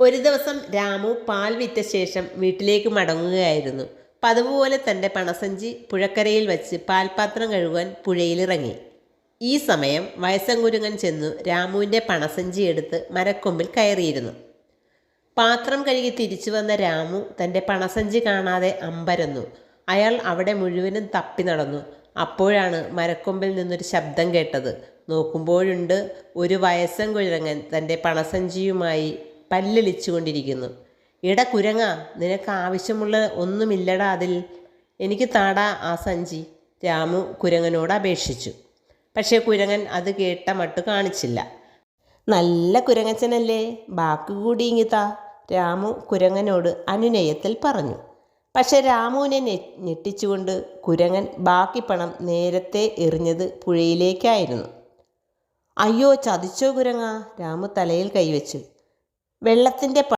ഒരു ദിവസം രാമു പാൽ വിറ്റ ശേഷം വീട്ടിലേക്ക് മടങ്ങുകയായിരുന്നു. പതിവുപോലെ തൻ്റെ പണസഞ്ചി പുഴക്കരയിൽ വച്ച് പാൽപാത്രം കഴുകുവാൻ പുഴയിലിറങ്ങി. ഈ സമയം വയസ്സൻ കുരങ്ങൻ ചെന്നു രാമുവിൻ്റെ പണസഞ്ചി എടുത്ത് മരക്കൊമ്പിൽ കയറിയിരുന്നു. പാത്രം കഴുകി തിരിച്ചു വന്ന രാമു തൻ്റെ പണസഞ്ചി കാണാതെ അമ്പരന്നു. അയാൾ അവിടെ മുഴുവനും തപ്പി നടന്നു. അപ്പോഴാണ് മരക്കൊമ്പിൽ നിന്നൊരു ശബ്ദം കേട്ടത്. നോക്കുമ്പോഴുണ്ട് ഒരു വയസ്സൻ കുരങ്ങൻ തൻ്റെ പണസഞ്ചിയുമായി പല്ലിളിച്ചു കൊണ്ടിരിക്കുന്നു. "എടാ കുരങ്ങ, നിനക്ക് ആവശ്യമുള്ള ഒന്നുമില്ലടാ അതിൽ, എനിക്ക് താടാ ആ സഞ്ചി," രാമു കുരങ്ങനോട് അപേക്ഷിച്ചു. പക്ഷേ കുരങ്ങൻ അത് കേട്ട മട്ടു കാണിച്ചില്ല. "നല്ല കുരങ്ങച്ചനല്ലേ, ബാക്കി കൂടി ഇങ്ങിതാ," രാമു കുരങ്ങനോട് അനുനയത്തിൽ പറഞ്ഞു. പക്ഷെ രാമുവിനെ ഞെട്ടിച്ചുകൊണ്ട് കുരങ്ങൻ ബാക്കി പണം നേരത്തെ എറിഞ്ഞത് പുഴയിലേക്കായിരുന്നു. "അയ്യോ, ചതിച്ചോ കുരങ്ങ," രാമു തലയിൽ കൈവച്ചു. "വെള്ളത്തിൻ്റെ